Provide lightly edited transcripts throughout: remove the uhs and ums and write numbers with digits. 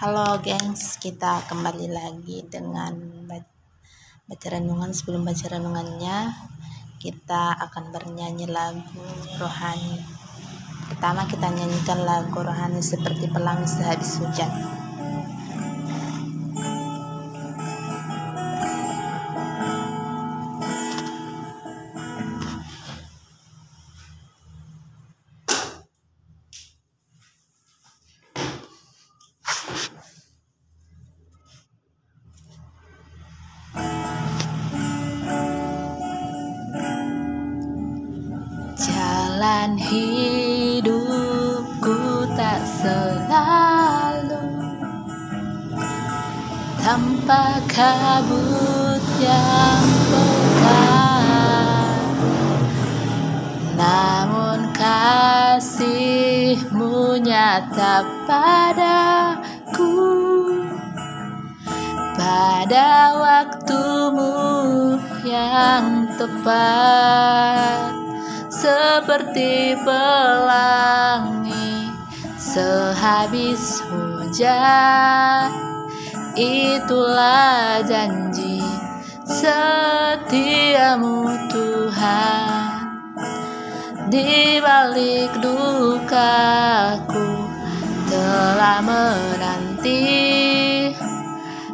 Halo gengs, kita kembali lagi dengan baca renungan. Sebelum baca renungannya, kita akan bernyanyi lagu rohani. Pertama kita nyanyikan lagu rohani seperti pelangi sehabis hujan. Jalan hidupku tak selalu tanpa kabut yang pekat, namun kasih-Mu nyata padaku pada waktu-Mu yang tepat. Seperti pelangi sehabis hujan, itulah janji setia-Mu Tuhan. Di balik dukaku telah menanti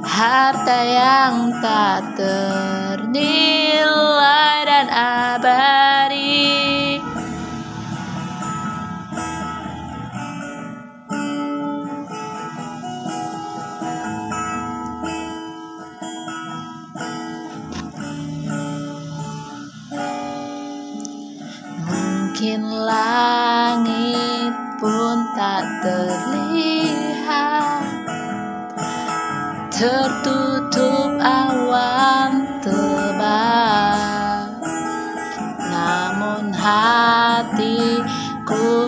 harta yang tak ternilai dan abadi. Mungkin langit pun tak terlihat, tertutup awan tebal, namun hatiku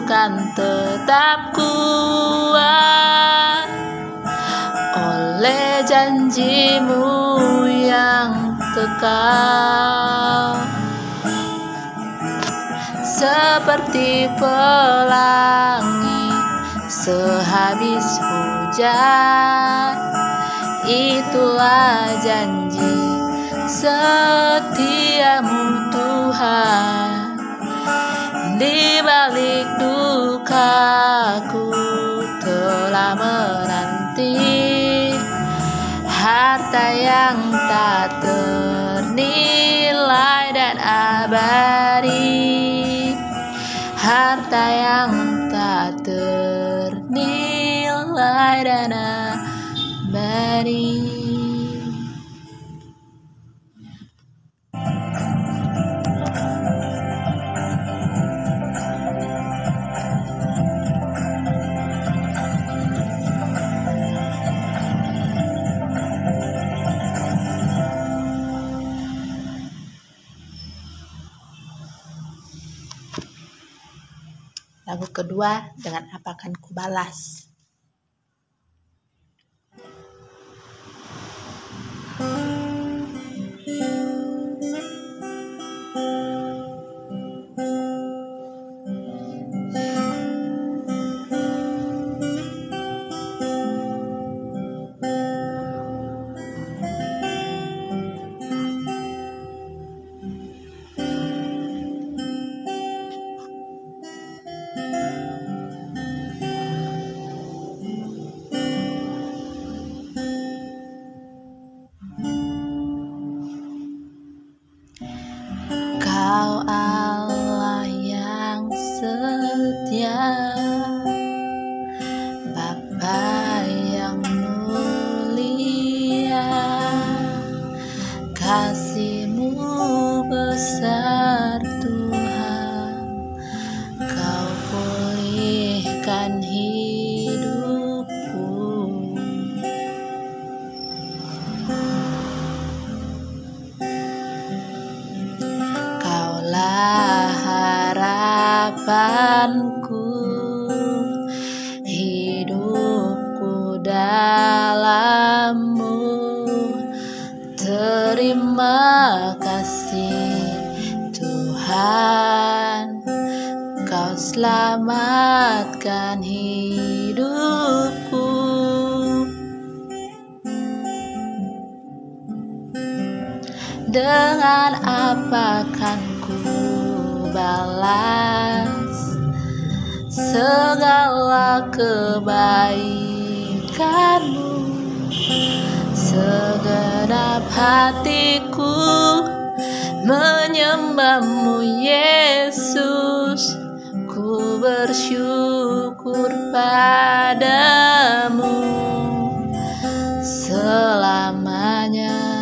kan tetap kuat oleh janji-Mu yang kekal. Seperti pelangi sehabis hujan, itulah janji setia-Mu Tuhan. Di balik dukaku telah menanti harta yang tak ternilai dan abadi. Harta yang tak ternilai dan abadi. Lagu kedua, dengan apa akan kubalas. Kau Allah yang setia, Bapa yang mulia, kasih-Mu besar Tuhan. Kau pulihkan hidupku. Kaulah harapanku, hidupku dalam-Mu. Terima kasih Tuhan, Kau selamatkan hidupku. Dengan apa kan ku balas segala kebaikanmu? Segenap hatiku menyembahmu Yesus, ku bersyukur padamu selamanya.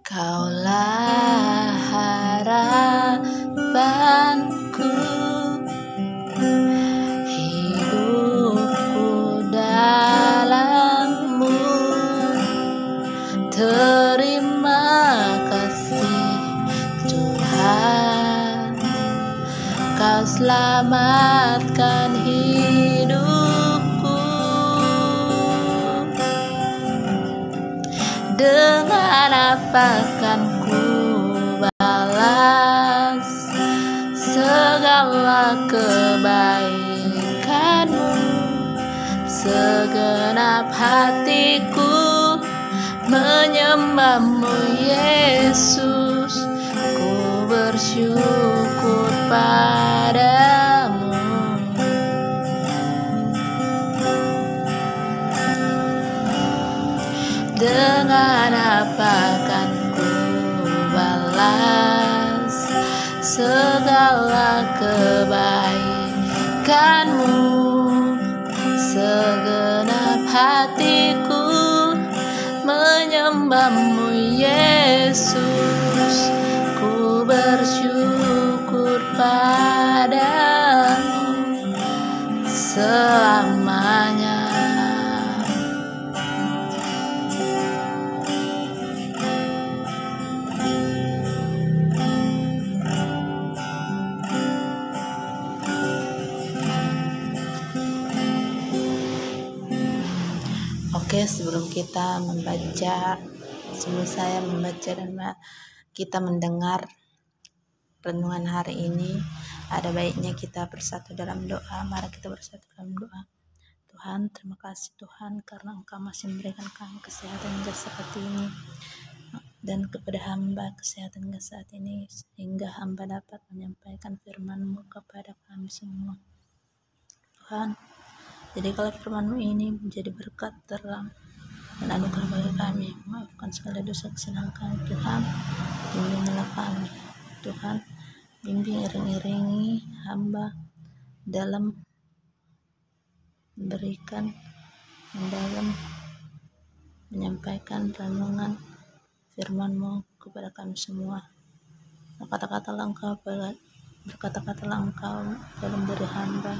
Kaulah harapanku, hidupku dalam-Mu. Terima kasih Tuhan, Kau selamatkan hidupku. Dengan apa kan ku balas segala kebaikanmu? Segenap hatiku menyembahmu Yesus, ku bersyukur padamu. Dengan apa kan ku balas segala kebaikanmu? Segenap hatiku menyembahmu Yesus, ku bersyukur padamu selamanya. Oke, sebelum saya membaca dan kita mendengar renungan hari ini, ada baiknya kita bersatu dalam doa. Mari kita bersatu dalam doa. Tuhan, terima kasih Tuhan karena Engkau masih memberikan kami kesehatan hingga saat ini, dan kepada hamba kesehatan hingga saat ini, sehingga hamba dapat menyampaikan firman-Mu kepada kami semua. Tuhan, jadi kalau firman-Mu ini menjadi berkat terang dan anugerah bagi kami. Maafkan segala dosa kesalahan kami Tuhan. Bimbinglah kami Tuhan. Bimbing iring-iringi hamba dalam memberikan, dalam menyampaikan renungan firman-Mu kepada kami semua. Berkata-katalah Engkau dalam diri hamba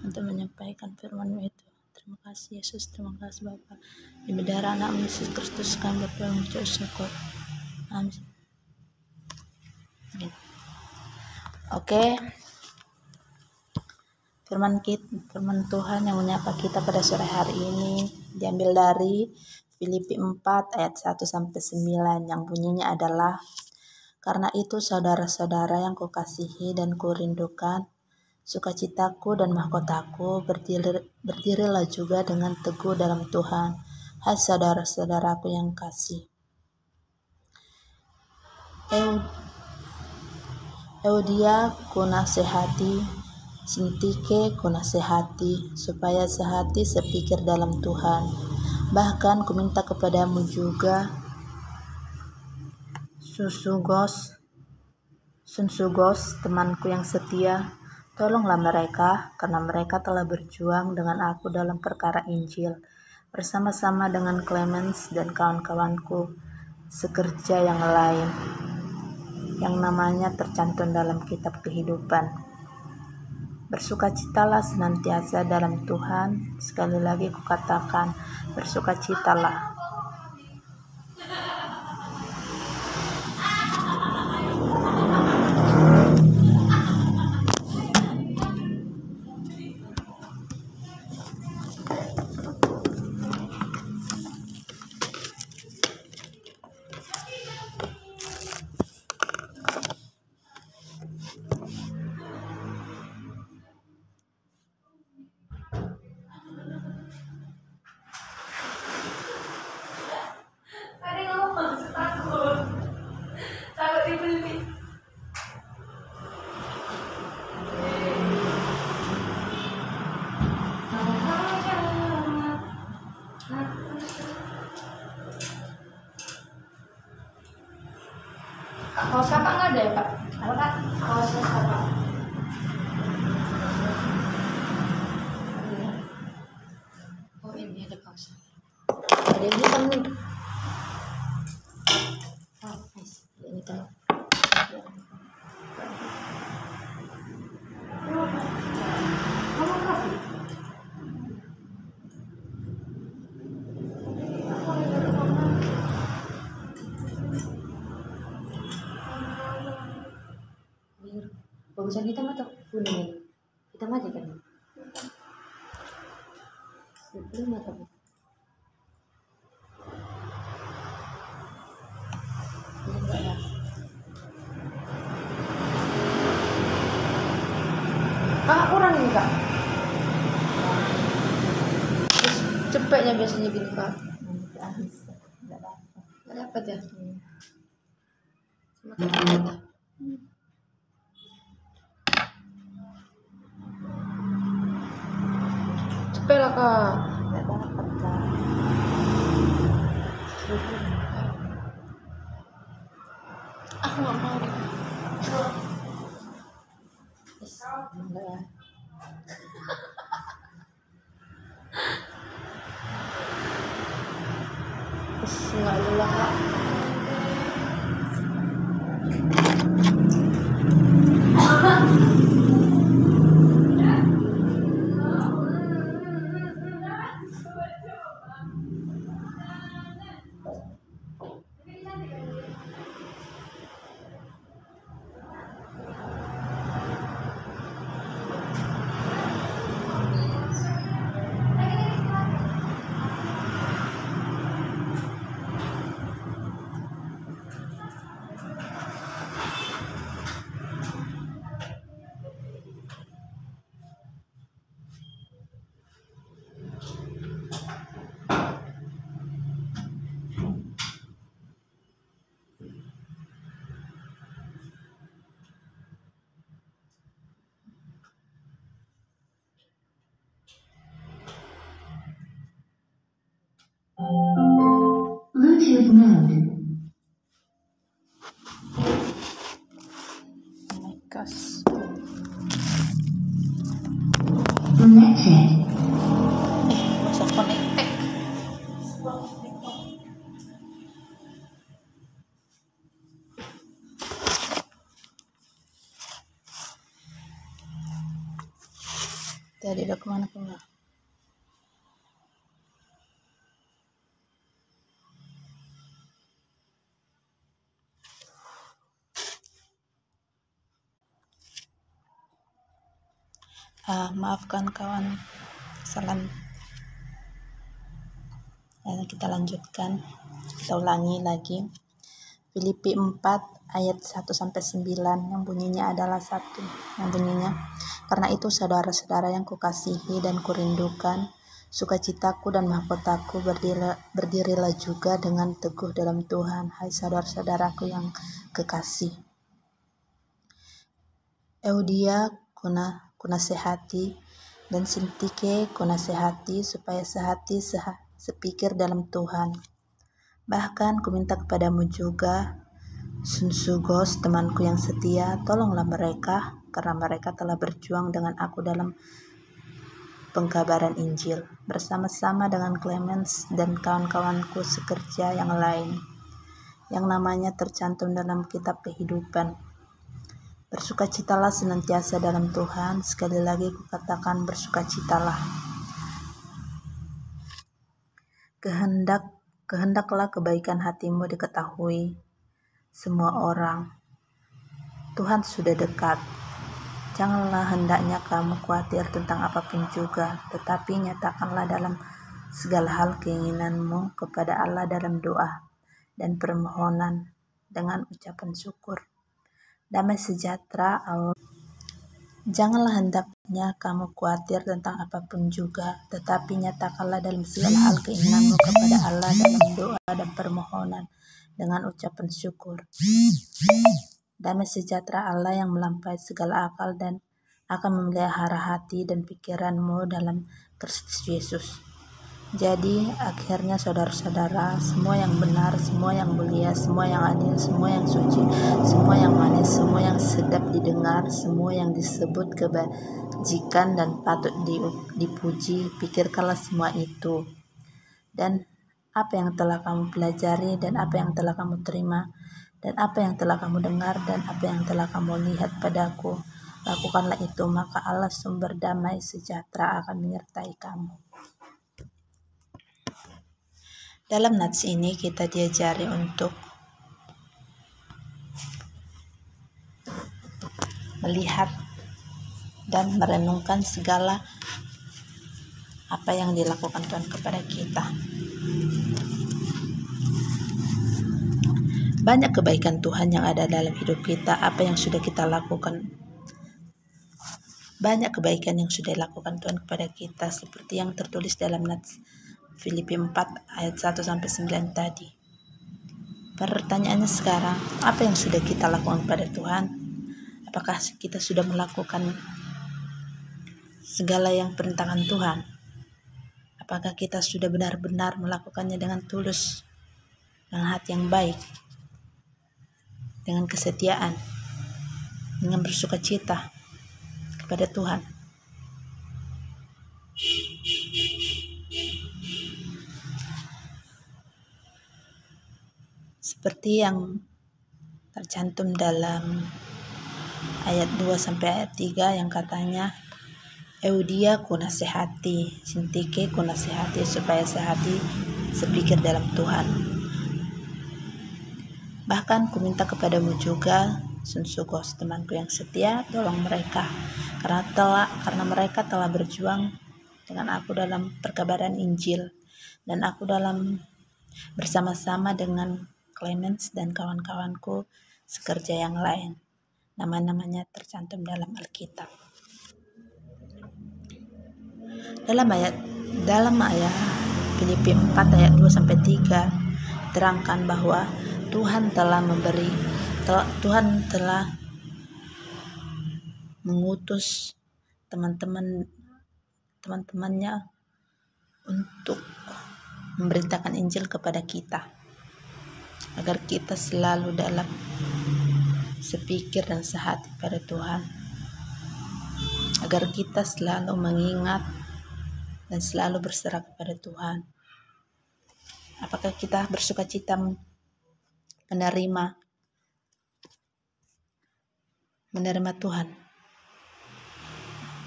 untuk menyampaikan firman-Mu itu. Terima kasih Yesus, terima kasih Bapa. Di darah anak Yesus Kristus kami berdoa mengucap syukur. Amin. Oke. Firman Tuhan yang menyapa kita pada sore hari ini diambil dari Filipi 4 ayat 1 sampai 9 yang bunyinya adalah, karena itu saudara-saudara yang kukasihi dan kurindukan, sukacitaku dan mahkotaku, berdirilah juga dengan teguh dalam Tuhan, hai saudara-saudaraku yang kasih. Eudia ku nasihati, Sintike ku nasihati, supaya sehati sepikir dalam Tuhan. Bahkan ku minta kepadamu juga, Sunsugos, temanku yang setia, tolonglah mereka, karena mereka telah berjuang dengan aku dalam perkara Injil, bersama-sama dengan Clemens dan kawan-kawanku sekerja yang lain. yang namanya tercantum dalam kitab kehidupan. Bersukacitalah senantiasa dalam Tuhan. Sekali lagi kukatakan, bersukacitalah. Kaos kakak nggak ada ya kak? Apa kak? Kaosnya kakak. Oh ini ada kaosnya. Ada yang hitam nih. Oh nice. Ada yang hitam. Kamu kafe? Bagusan hitam atau kuning ini? Hitam aja kan? Belum atau kakak kurang ini kak? Terus cepetnya biasanya gini kak? Nggak dapat ya? Sama kata-kata. Cepet lah kak. Nggak dapat kan? Aku nggak mau. Enggak ya. Nggak lelah kak. Bluetooth mode. Oh my gosh. Connected. Masa connected. Tadi udah kemana? Maafkan kawan, salam. Kita lanjutkan, kita ulangi lagi. Filipi 4 ayat 1-9 yang bunyinya adalah 1, yang bunyinya, karena itu saudara-saudara yang kukasihi dan kurindukan, sukacitaku dan mahkotaku, berdirilah juga dengan teguh dalam Tuhan, hai saudara-saudaraku yang kekasih. Eudia kunasehati dan Sintike kunasehati supaya sehati sepikir dalam Tuhan. Bahkan kuminta kepadamu juga, Sunsugos temanku yang setia, tolonglah mereka karena mereka telah berjuang dengan aku dalam pengkabaran Injil bersama-sama dengan Clemens dan kawan-kawanku sekerja yang lain. yang namanya tercantum dalam kitab kehidupan. Bersukacitalah senantiasa dalam Tuhan. Sekali lagi kukatakan, bersukacitalah. Kehendaklah kebaikan hatimu diketahui semua orang. Tuhan sudah dekat. Janganlah hendaknya kamu khawatir tentang apapun juga, tetapi nyatakanlah dalam segala hal keinginanmu kepada Allah dalam doa dan permohonan dengan ucapan syukur. Damai sejahtera Allah. Janganlah hendaknya kamu khawatir tentang apapun juga, tetapi nyatakanlah dalam segala hal keinginanmu kepada Allah dalam doa dan permohonan dengan ucapan syukur. Damai sejahtera Allah yang melampaui segala akal dan akan memelihara hati dan pikiranmu dalam Kristus Yesus. Jadi akhirnya saudara-saudara, semua yang benar, semua yang mulia, semua yang adil, semua yang suci, semua yang manis, semua yang sedap didengar, semua yang disebut kebajikan dan patut dipuji, pikirkanlah semua itu. Dan apa yang telah kamu pelajari, dan apa yang telah kamu terima, dan apa yang telah kamu dengar, dan apa yang telah kamu lihat padaku, lakukanlah itu, maka Allah sumber damai sejahtera akan menyertai kamu. Dalam nats ini kita diajari untuk melihat dan merenungkan segala apa yang dilakukan Tuhan kepada kita. Banyak kebaikan Tuhan yang ada dalam hidup kita, apa yang sudah kita lakukan. Banyak kebaikan yang sudah dilakukan Tuhan kepada kita, seperti yang tertulis dalam nats Filipi 4 ayat 1-9 tadi. Pertanyaannya sekarang, apa yang sudah kita lakukan pada Tuhan? Apakah kita sudah melakukan segala yang perintahan Tuhan? Apakah kita sudah benar-benar melakukannya dengan tulus, dengan hati yang baik, dengan kesetiaan, dengan bersukacita kepada Tuhan? Seperti yang tercantum dalam ayat 2 sampai ayat 3 yang katanya, Eudia ku nasihati, Sintike ku nasihati supaya sehati sepikir dalam Tuhan. Bahkan ku minta kepadamu juga, Sunsugos temanku yang setia, tolong mereka karena mereka telah berjuang dengan aku dalam perkabaran Injil, dan aku dalam bersama-sama dengan Clemens dan kawan-kawanku sekerja yang lain. Nama-namanya tercantum dalam Alkitab. Dalam ayat Filipi 4 ayat 2 sampai 3 terangkan bahwa Tuhan telah mengutus teman-temannya untuk memberitakan Injil kepada kita, agar kita selalu dalam sepikir dan sehati pada Tuhan, agar kita selalu mengingat dan selalu berserah kepada Tuhan. Apakah kita bersukacita menerima Tuhan?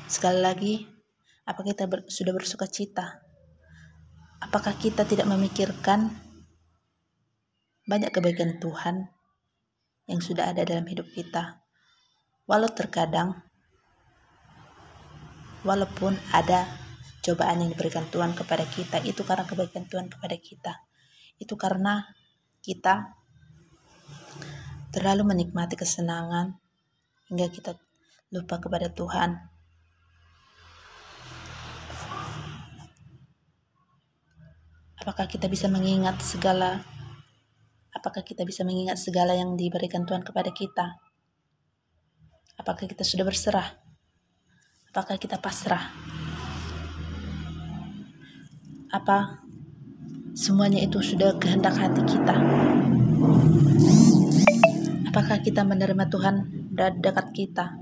Sekali lagi, apakah kita sudah bersukacita? Apakah kita tidak memikirkan banyak kebaikan Tuhan yang sudah ada dalam hidup kita? Walau terkadang, walaupun ada cobaan yang diberikan Tuhan kepada kita, itu karena kebaikan Tuhan kepada kita. Itu karena kita terlalu menikmati kesenangan hingga kita lupa kepada Tuhan. Apakah kita bisa mengingat segala yang diberikan Tuhan kepada kita? Apakah kita sudah berserah? Apakah kita pasrah? Apa semuanya itu sudah kehendak hati kita? Apakah kita menerima Tuhan dekat kita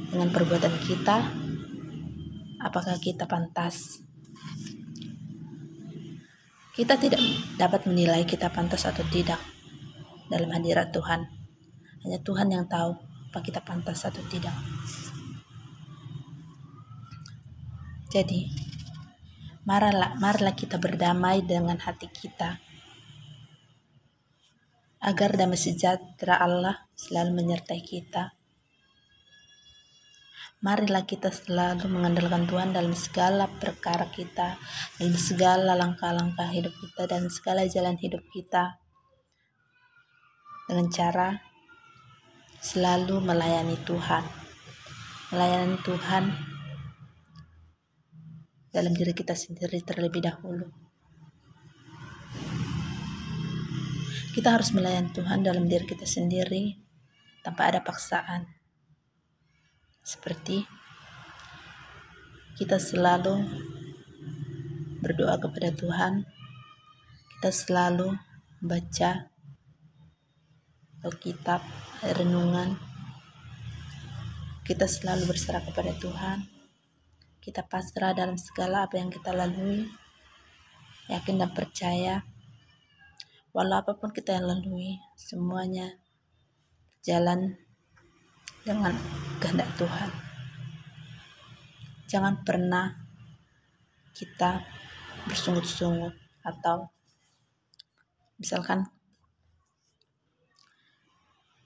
dengan perbuatan kita? Apakah kita pantas? Kita tidak dapat menilai kita pantas atau tidak, dalam hadirat Tuhan. Hanya Tuhan yang tahu apa kita pantas atau tidak. Jadi, marilah kita berdamai dengan hati kita, agar damai sejahtera Allah selalu menyertai kita. Marilah kita selalu mengandalkan Tuhan dalam segala perkara kita, dalam segala langkah-langkah hidup kita, dan segala jalan hidup kita, dengan cara selalu melayani Tuhan. Melayani Tuhan dalam diri kita sendiri terlebih dahulu. Kita harus melayani Tuhan dalam diri kita sendiri tanpa ada paksaan. Seperti kita selalu berdoa kepada Tuhan, kita selalu baca Alkitab, renungan, kita selalu berserah kepada Tuhan, kita pasrah dalam segala apa yang kita lalui, yakin dan percaya walau apapun kita yang lalui, semuanya jalan dengan kehendak Tuhan. Jangan pernah kita bersungut-sungut atau misalkan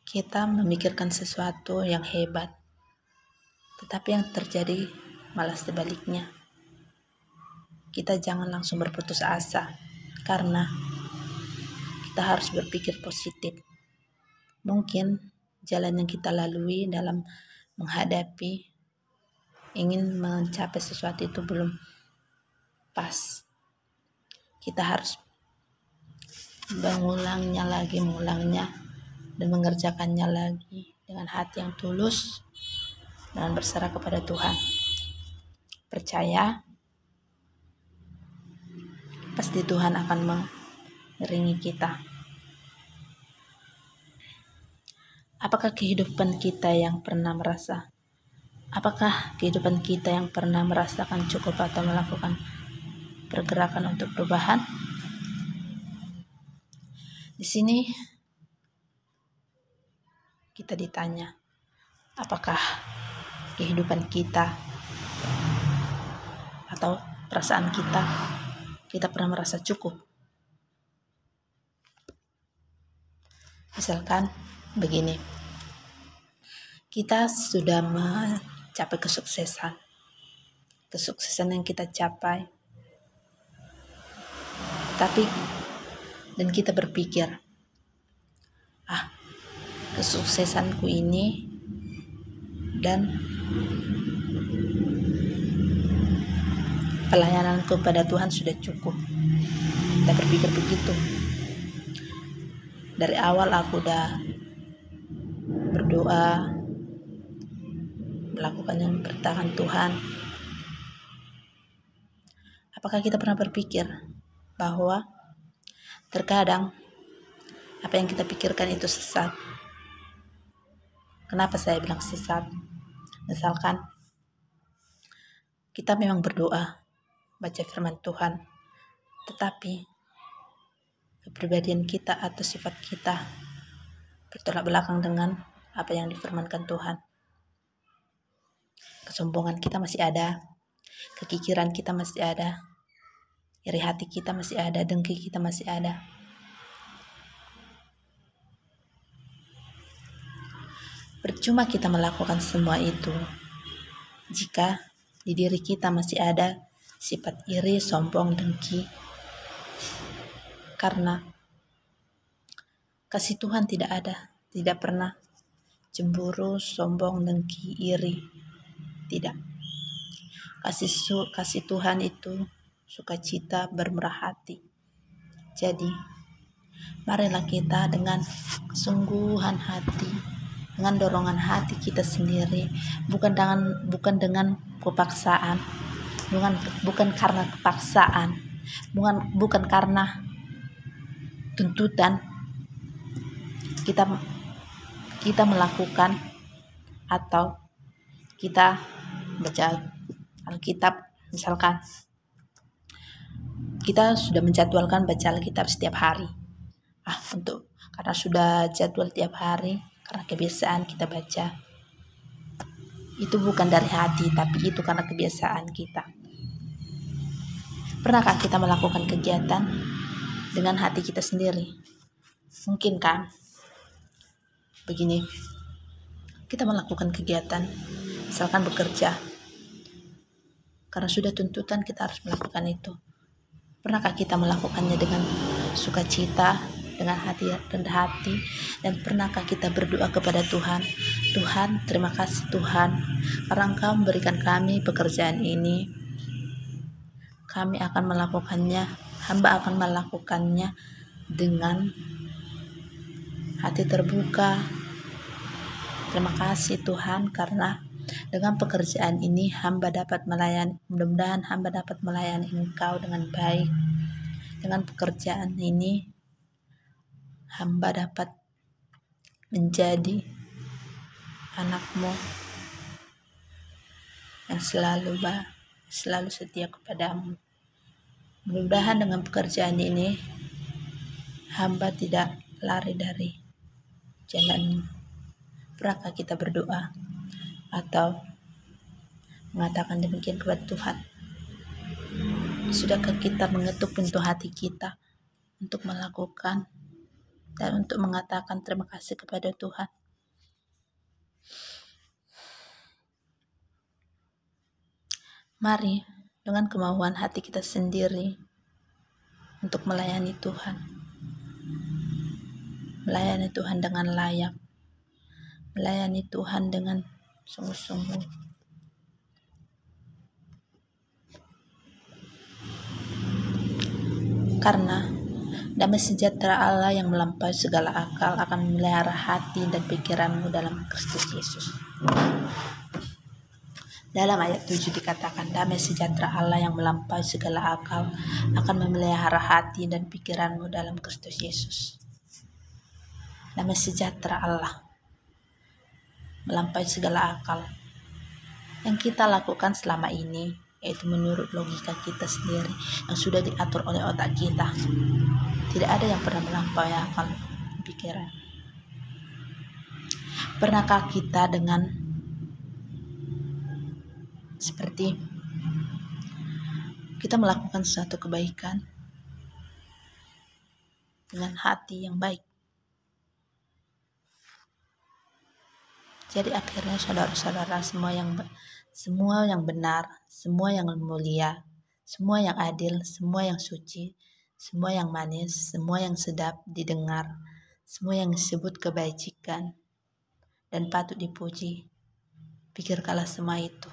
kita memikirkan sesuatu yang hebat, tetapi yang terjadi malah sebaliknya. Kita jangan langsung berputus asa, karena kita harus berpikir positif. Mungkin jalan yang kita lalui dalam menghadapi ingin mencapai sesuatu itu belum pas. Kita harus mengulangnya, dan mengerjakannya lagi dengan hati yang tulus dan berserah kepada Tuhan. Percaya pasti Tuhan akan mengiringi kita. Apakah kehidupan kita yang pernah merasakan cukup atau melakukan pergerakan untuk perubahan? Di sini kita ditanya, apakah kehidupan kita atau perasaan kita pernah merasa cukup? Misalkan begini, kita sudah mencapai kesuksesan yang kita capai, dan kita berpikir, kesuksesanku ini dan pelayananku pada Tuhan sudah cukup. Kita berpikir begitu. Dari awal aku udah berdoa, melakukan yang bertahan Tuhan. Apakah kita pernah berpikir bahwa terkadang apa yang kita pikirkan itu sesat? Kenapa saya bilang sesat? Misalkan kita memang berdoa, baca firman Tuhan, tetapi kepribadian kita atau sifat kita bertolak belakang dengan apa yang difirmankan Tuhan. Kesombongan kita masih ada, kekikiran kita masih ada, iri hati kita masih ada, dengki kita masih ada. Percuma kita melakukan semua itu jika di diri kita masih ada sifat iri, sombong, dengki. Karena kasih Tuhan tidak ada, tidak pernah cemburu, sombong, dengki, iri. Tidak. Kasih Tuhan itu sukacita, bermurah hati. Jadi, marilah kita dengan kesungguhan hati, dengan dorongan hati kita sendiri, bukan dengan kepaksaan, bukan karena kepaksaan, bukan karena tuntutan kita melakukan atau kita baca Alkitab. Misalkan kita sudah menjadwalkan baca Alkitab setiap hari. Untuk karena sudah jadwal tiap hari, karena kebiasaan kita baca. Itu bukan dari hati, tapi itu karena kebiasaan kita. Pernahkah kita melakukan kegiatan dengan hati kita sendiri? Mungkin kan? Begini, kita melakukan kegiatan, misalkan bekerja, karena sudah tuntutan kita harus melakukan itu. Pernahkah kita melakukannya dengan sukacita, dengan hati rendah hati, dan pernahkah kita berdoa kepada Tuhan, Tuhan, terima kasih Tuhan, karena Engkau memberikan kami pekerjaan ini. Kami akan melakukannya, hamba akan melakukannya dengan hati terbuka. Terima kasih Tuhan, karena dengan pekerjaan ini hamba dapat melayani, mudah-mudahan hamba dapat melayani Engkau dengan baik. Dengan pekerjaan ini hamba dapat menjadi anak-Mu yang selalu setia kepadamu. Mudah-mudahan dengan pekerjaan ini hamba tidak lari dari jalan-Mu. Pernahkah kita berdoa atau mengatakan demikian kepada Tuhan? Sudahkah kita mengetuk pintu hati kita untuk melakukan dan untuk mengatakan terima kasih kepada Tuhan? Mari dengan kemauan hati kita sendiri untuk melayani Tuhan. Melayani Tuhan dengan layak. Melayani Tuhan dengan sungguh-sungguh. Karena damai sejahtera Allah yang melampaui segala akal akan memelihara hati dan pikiranmu dalam Kristus Yesus. Dalam ayat 7 dikatakan, damai sejahtera Allah yang melampaui segala akal akan memelihara hati dan pikiranmu dalam Kristus Yesus. Damai sejahtera Allah melampaui segala akal. Yang kita lakukan selama ini yaitu menurut logika kita sendiri yang sudah diatur oleh otak kita. Tidak ada yang pernah melampaui akal pikiran. Pernahkah kita dengan seperti kita melakukan suatu kebaikan dengan hati yang baik? Jadi akhirnya saudara-saudara, semua yang benar, semua yang mulia, semua yang adil, semua yang suci, semua yang manis, semua yang sedap didengar, semua yang disebut kebajikan dan patut dipuji, pikirkanlah semua itu.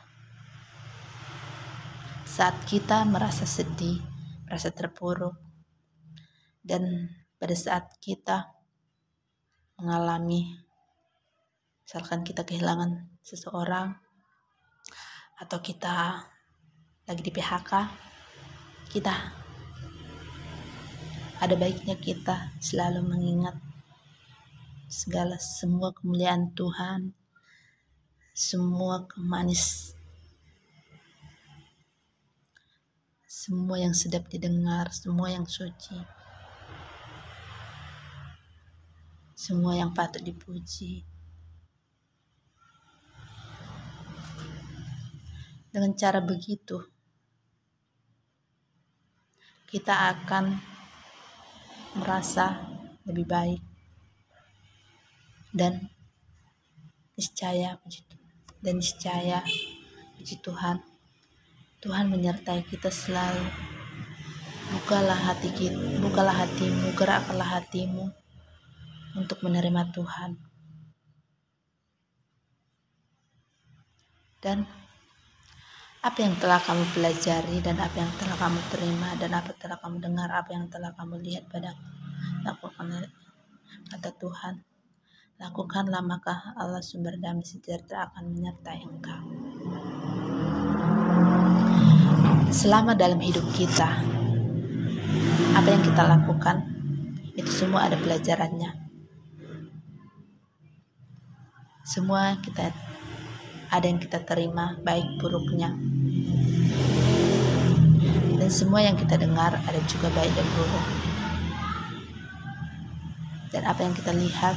Saat kita merasa sedih, merasa terpuruk, dan pada saat kita mengalami, misalkan kita kehilangan seseorang, atau kita lagi di PHK, kita ada baiknya kita selalu mengingat semua kemuliaan Tuhan, semua manis, semua yang sedap didengar, semua yang suci, semua yang patut dipuji. Dengan cara begitu, kita akan merasa lebih baik dan niscaya puji Tuhan, Tuhan menyertai kita selalu. Bukalah hatimu, gerakkanlah hatimu untuk menerima Tuhan. Dan apa yang telah kamu pelajari dan apa yang telah kamu terima dan apa yang telah kamu dengar, apa yang telah kamu lihat pada lakukan, kata Tuhan, lakukanlah maka Allah sumber damai sejahtera akan menyertai engkau. Selama dalam hidup kita, apa yang kita lakukan itu semua ada pelajarannya. Semua ada yang kita terima, baik buruknya. Dan semua yang kita dengar ada juga baik dan buruk. Dan apa yang kita lihat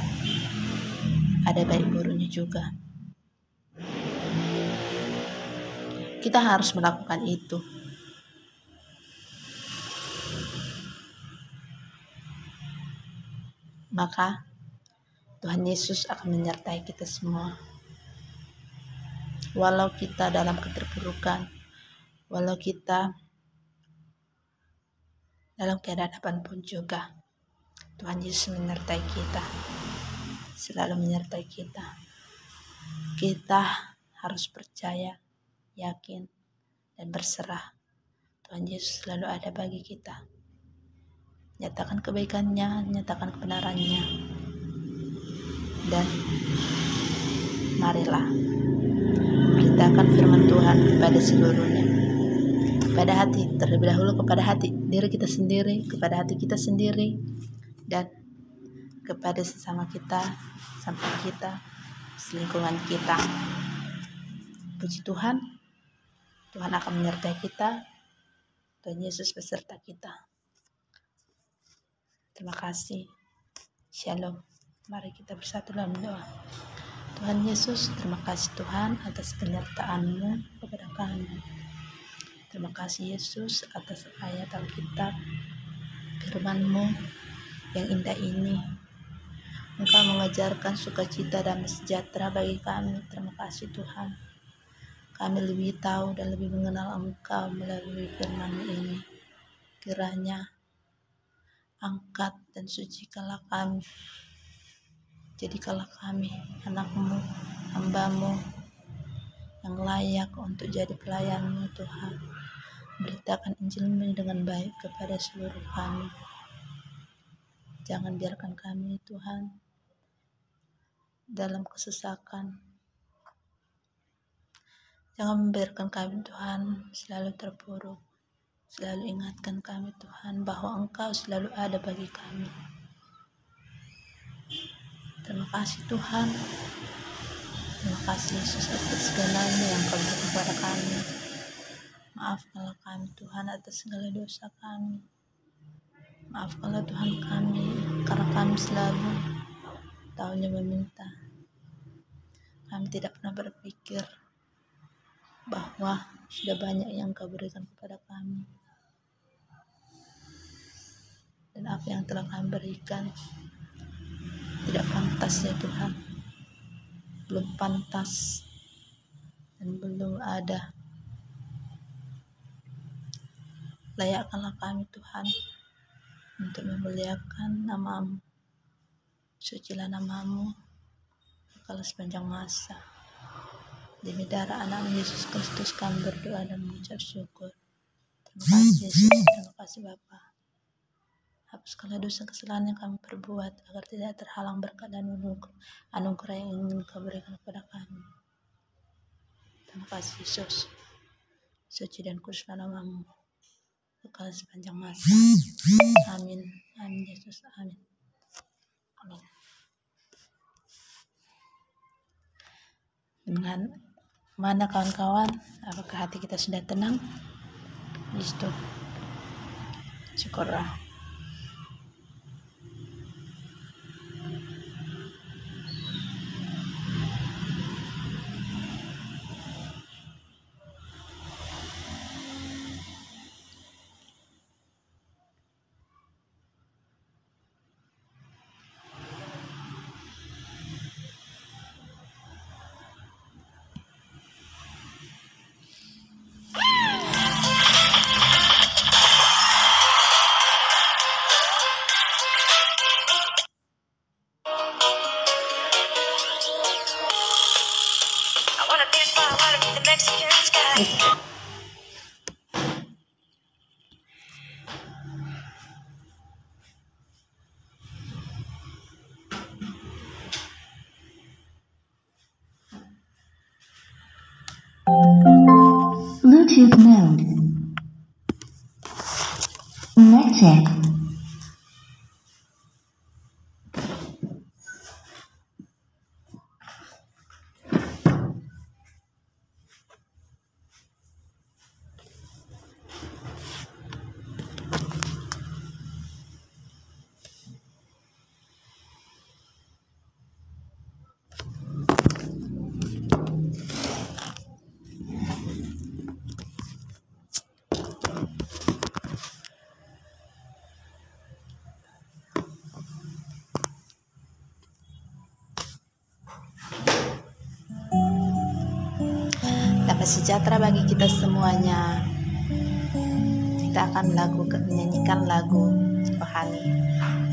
ada baik buruknya juga. Kita harus melakukan itu. Maka Tuhan Yesus akan menyertai kita semua. Walau kita dalam keterpurukan, walau kita dalam keadaan apapun juga, Tuhan Yesus menyertai kita, selalu menyertai kita. Kita harus percaya, yakin, dan berserah. Tuhan Yesus selalu ada bagi kita. Nyatakan kebaikannya, nyatakan kebenarannya, dan marilah beritakan firman Tuhan kepada seluruhnya, kepada hati, terlebih dahulu kepada hati diri kita sendiri, kepada hati kita sendiri, dan kepada sesama kita, sampai kita, selingkungan kita. Puji Tuhan, Tuhan akan menyertai kita, Tuhan Yesus beserta kita. Terima kasih. Shalom. Mari kita bersatu dalam doa. Tuhan Yesus, terima kasih Tuhan atas penyertaan-Mu kepada kami. Terima kasih Yesus atas ayat Alkitab, firman-Mu yang indah ini. Engkau mengajarkan sukacita dan sejahtera bagi kami. Terima kasih Tuhan. Kami lebih tahu dan lebih mengenal Engkau melalui firman-Mu ini. Kiranya angkat dan sucikanlah kami. Jadikanlah kami anak-Mu, hamba-Mu yang layak untuk jadi pelayan-Mu Tuhan. Beritakan Injil-Mu dengan baik kepada seluruh kami. Jangan biarkan kami Tuhan dalam kesesakan. Jangan membiarkan kami Tuhan selalu terpuruk. Selalu ingatkan kami Tuhan bahwa Engkau selalu ada bagi kami. Terima kasih Tuhan. Terima kasih Yesus atas segalanya yang Kau berikan kepada kami. Maafkanlah kami Tuhan atas segala dosa kami. Maafkanlah Tuhan kami karena kami selalu tahunya meminta. Kami tidak pernah berpikir bahwa sudah banyak yang Kau berikan kepada kami. Dan apa yang telah kami berikan tidak pantas ya Tuhan. Belum pantas dan belum ada. Layakkanlah kami Tuhan untuk memuliakan nama-Mu. Sucilah nama-Mu kekal sepanjang masa. Demi darah anak Yesus Kristus kami berdoa dan mengucap syukur. Terima kasih Yesus, terima kasih Bapa. Hapuskanlah dosa kesalahan yang kami perbuat agar tidak terhalang berkat dan anugerah yang ingin Kau berikan kepada kami. Terima kasih Yesus. Suci dan kuduslah nama-Mu kekal sepanjang masa. Amin. Amin Yesus. Amin. Amin. Dengan mana kawan-kawan? Apakah hati kita sudah tenang? Yesus. Syukurlah. Bluetooth mode. Connected. sejahtera bagi kita semuanya. Kita akan menyanyikan lagu rohani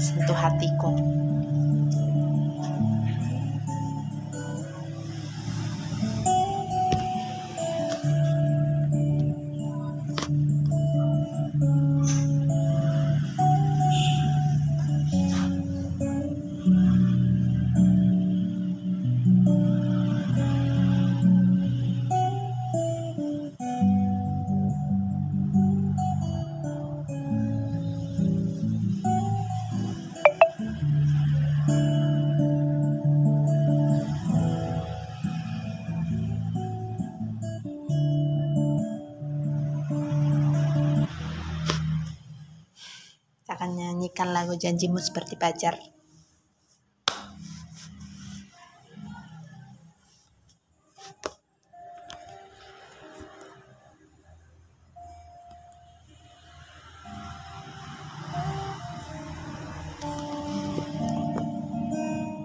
Sentuh Hatiku. Akan nyanyikan lagu Janjimu Seperti Pajar.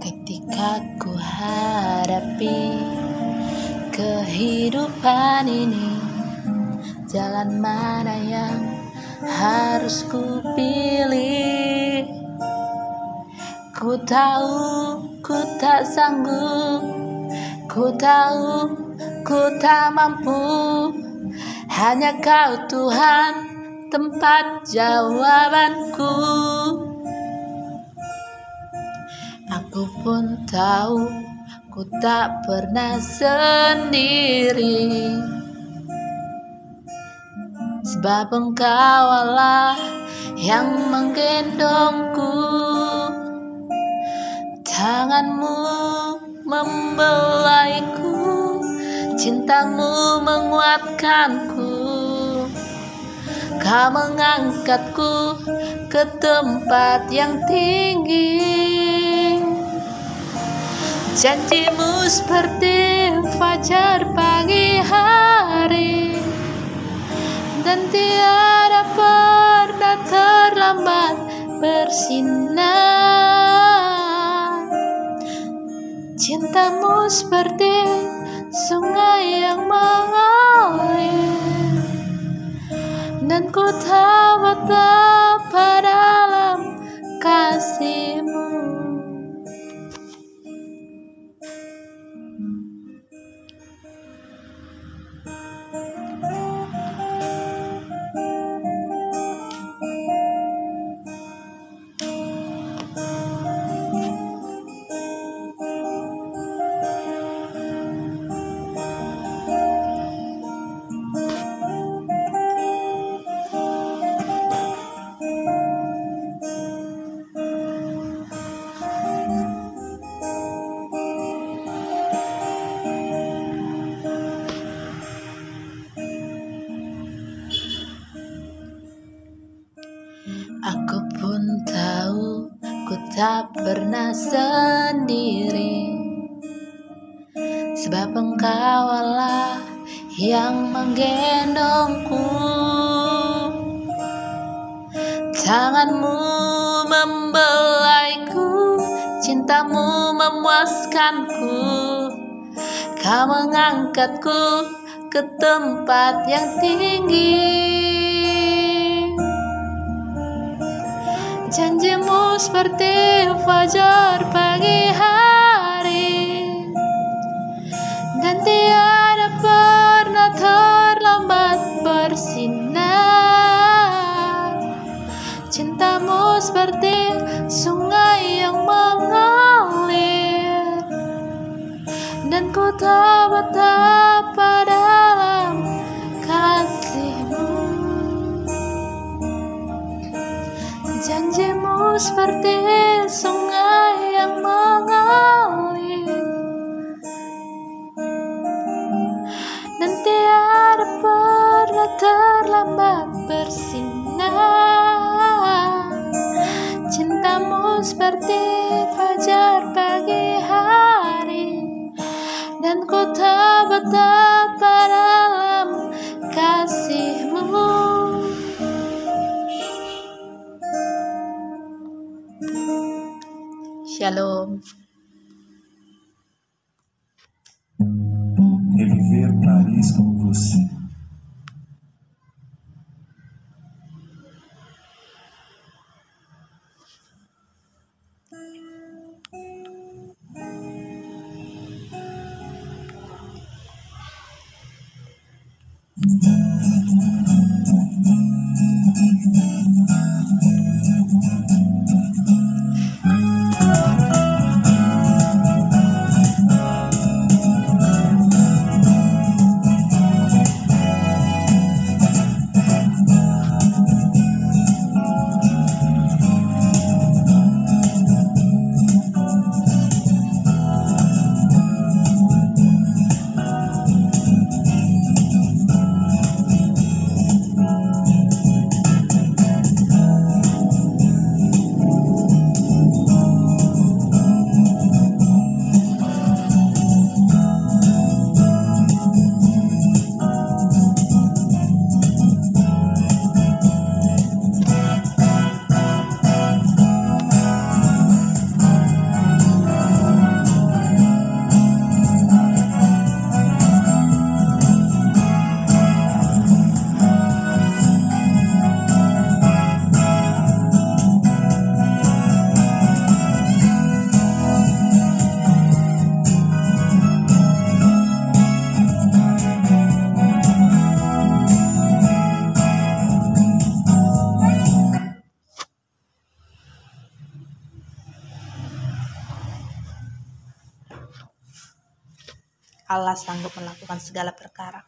Ketika ku hadapi kehidupan ini, jalan mana yang harus ku pilih? Ku tahu ku tak sanggup, ku tahu ku tak mampu. Hanya Kau Tuhan tempat jawabanku. Aku pun tahu ku tak pernah sendiri, sebab Engkau Allah yang menggendongku. Tanganmu membelaiku, cintamu menguatkanku. Kau mengangkatku ke tempat yang tinggi. Janjimu seperti fajar pagi hari, dan tiada pernah terlambat bersinar. Cintamu seperti sungai yang mengalir, dan ku tahu betapa dalam kasih-Mu. Aku pun tahu ku tak pernah sendiri, sebab Engkau Allah yang menggendongku. Tanganmu membelaiku, cintamu memuaskanku. Kau mengangkatku ke tempat yang tinggi. Janjimu seperti fajar pagi hari, dan tiada pernah terlambat bersinar. Cintamu seperti sungai yang mengalir, dan ku tahu betapa dalam kasih-Mu. Janjimu seperti sungai yang mengalir, dan tiada pernah terlambat bersinar. Cintamu seperti fajar pagi hari, dan ku tahu betapa dalam kasih-Mu. Shalom. Reviver Paris como Allah sanggup melakukan segala perkara.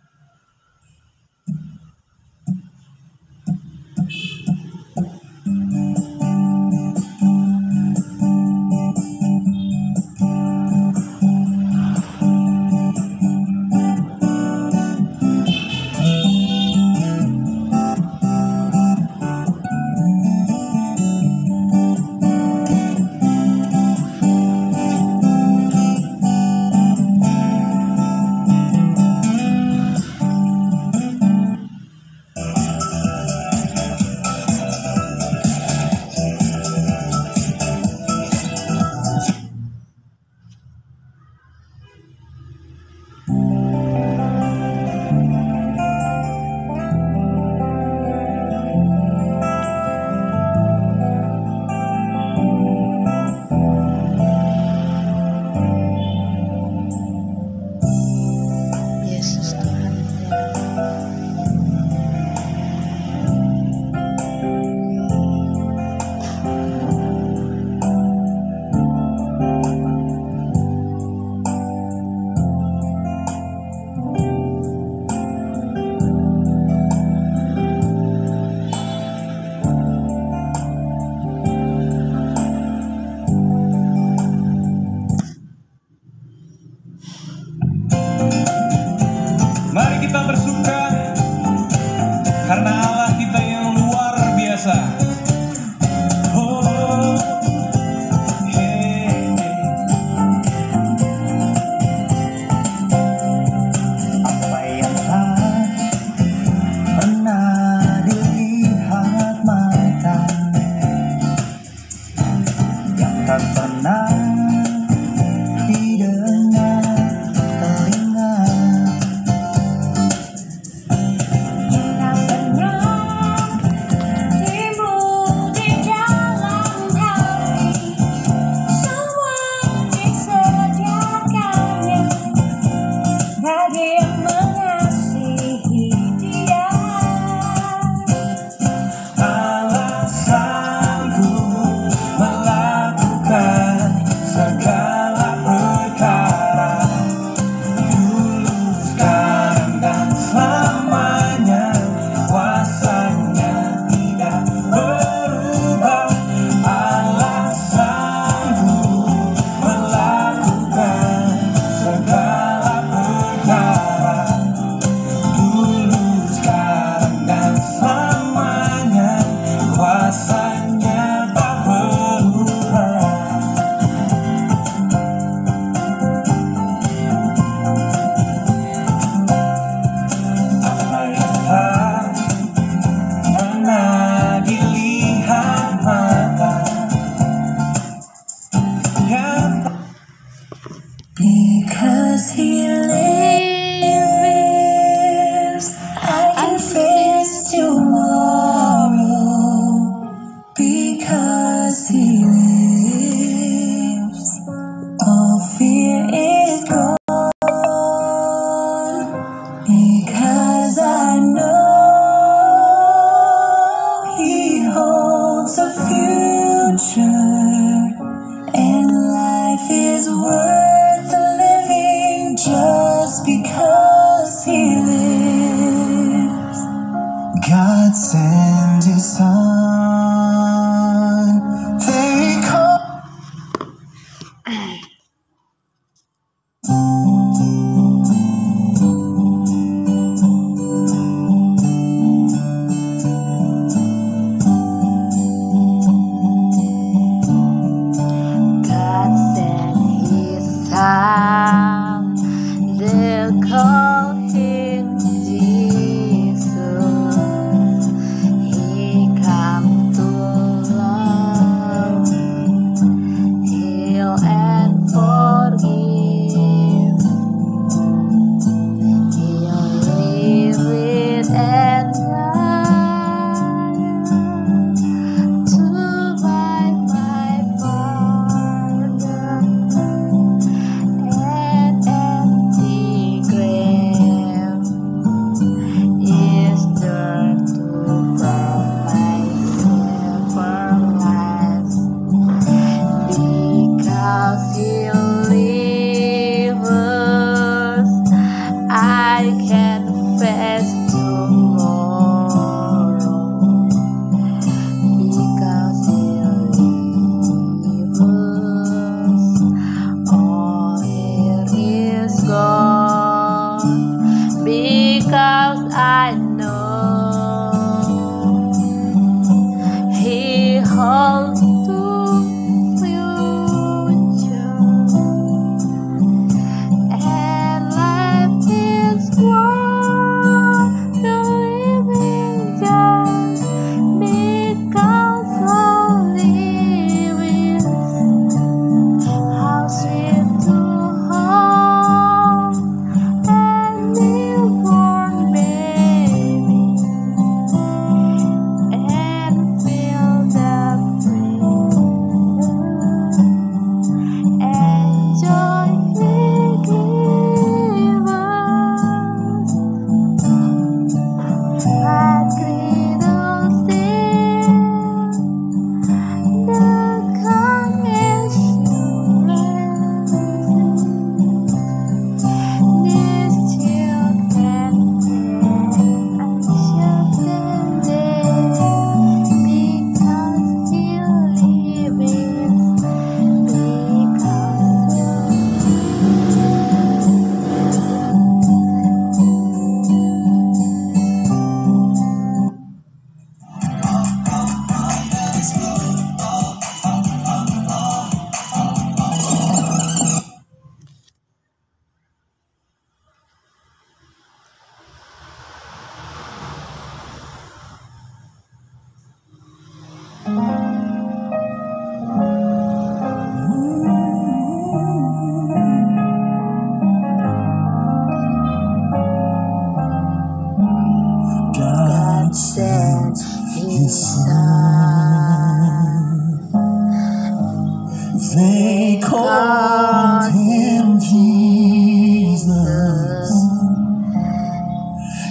called him Jesus.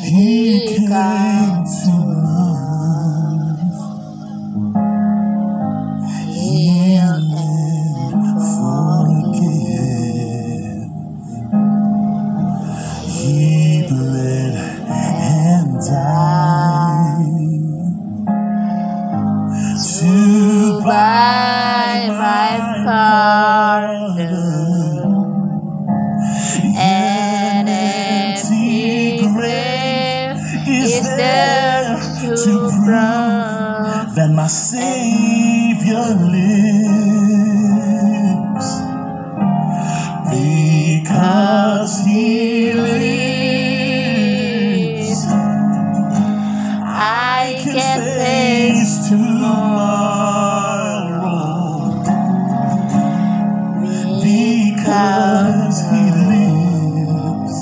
He came to love, heal and forgive. He bled and died to buy my pardon. An empty grave is there to prove that my Savior lives. Because He lives, I can face tomorrow. Because He lives,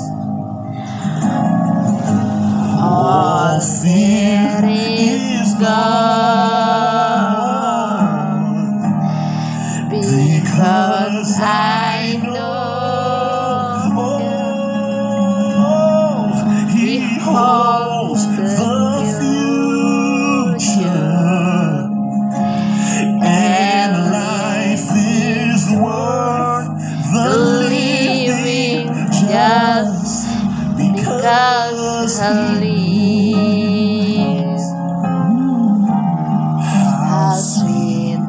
all fear is gone. Because I know He holds the future, and life is worth the living just because He lives. How sweet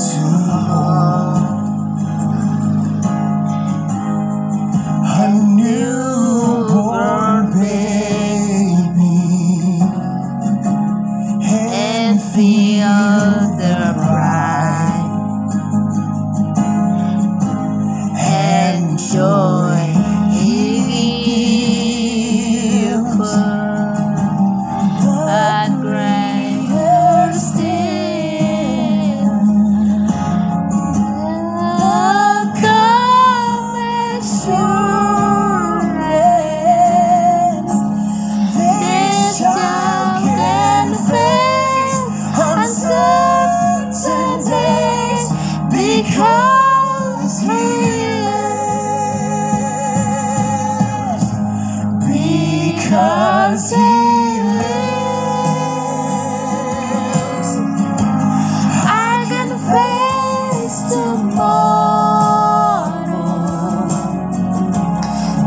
to hold a newborn baby and feel the pride and joy He gives. But greater still, the calm assurance this child can face uncertain days because He lives. Because He lives, I can face tomorrow.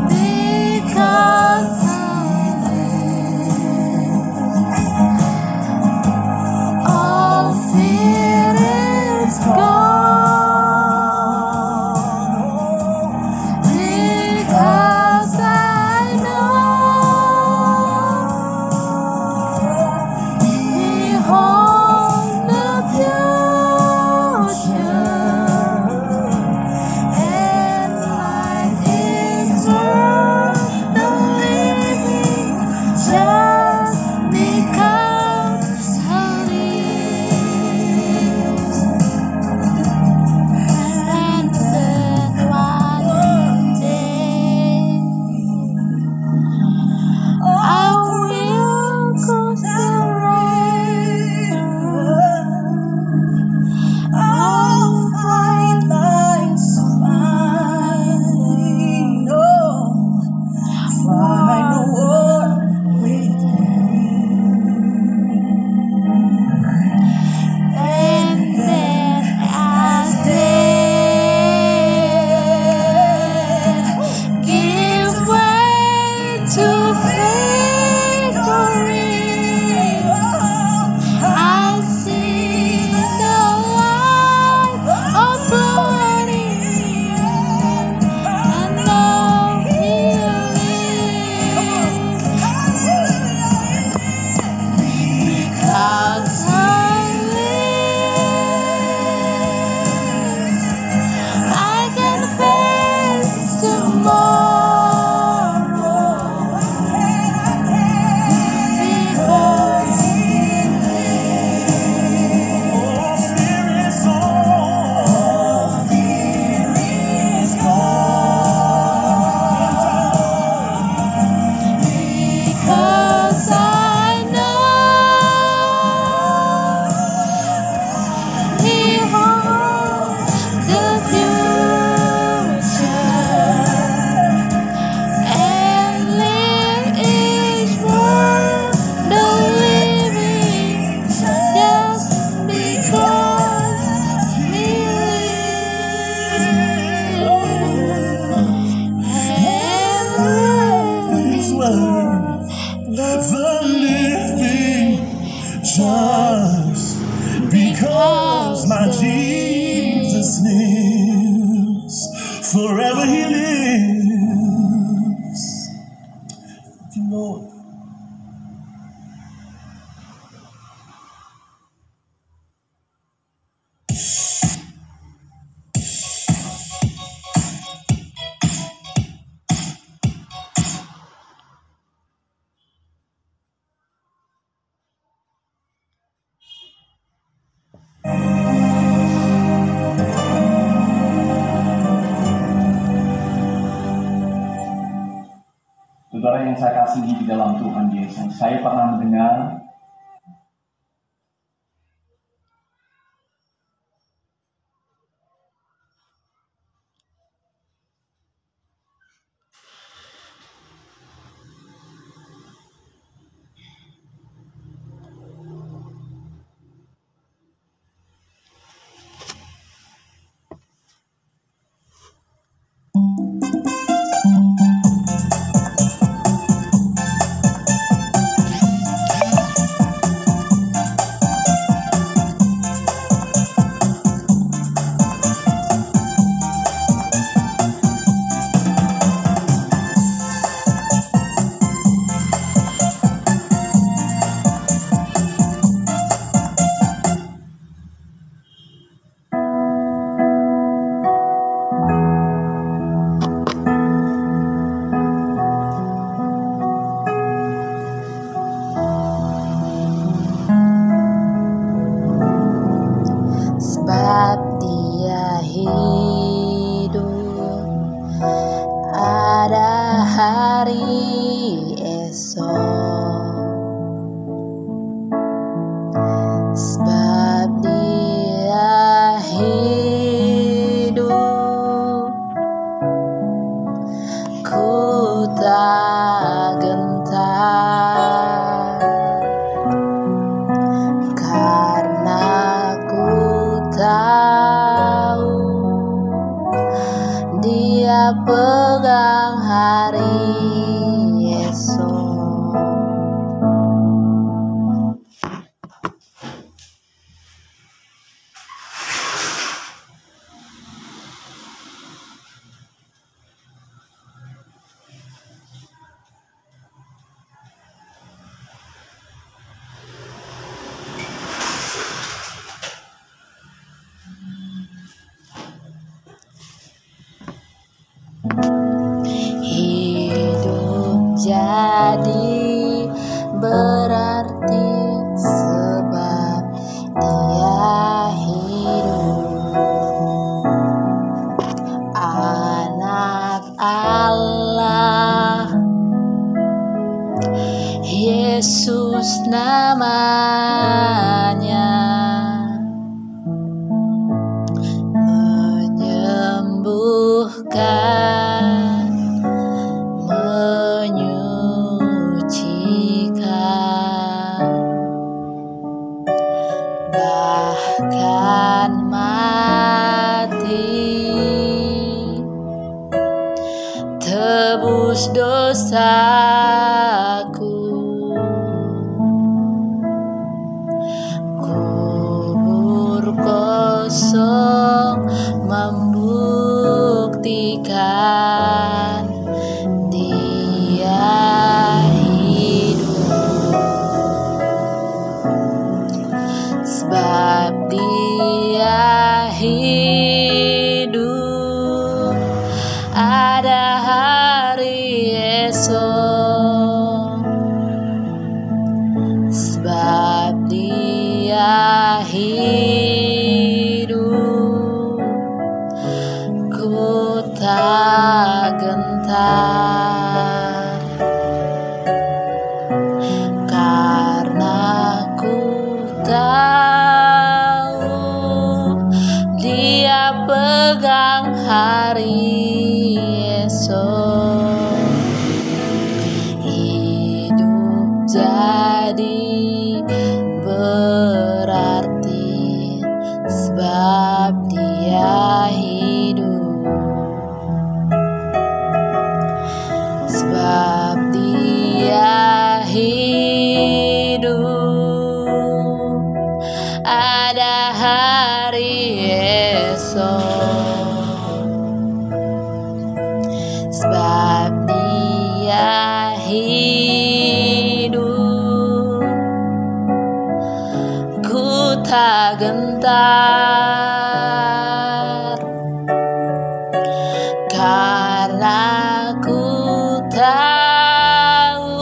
Because He lives, all fear is gone. Because I know He holds the future, Forever he lives. Thank you, Lord. Saudara yang saya kasihi di dalam Tuhan Yesus, saya pernah mendengar sebab Dia hidup, ada hari esok. Sebab Dia hidup, ku tak gentar, karena ku tahu Dia pegang hari esok. Hidup jadi berarti sebab Dia hidup, anak Allah, Yesus namanya, menyembuhkan, menyucikan, bahkan mati, tebus dosaku. Kubur kosong membuktikan Dia hidup, sebab Dia hidup, ada hari esok. Sebab Dia hidup, ku tak gentar, karena ku tahu Dia pegang hari esok. Hidup jadi berarti sebab Dia hidup, sebab Dia hidup, ada hari esok. besar, karena ku tahu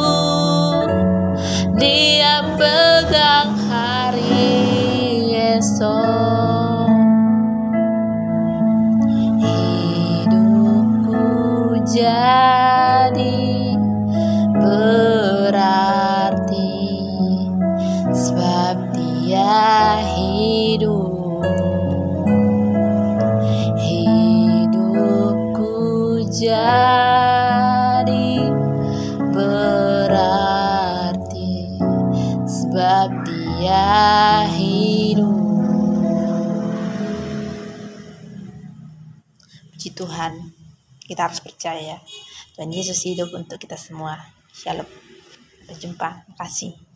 Dia pegang hari esok. Hidupku jadi berarti sebab Dia hidup. Hidupku jadi berarti sebab Dia hidup. Puji Tuhan, kita harus percaya Tuhan Yesus hidup untuk kita semua. Shalom, berjumpa, terima kasih.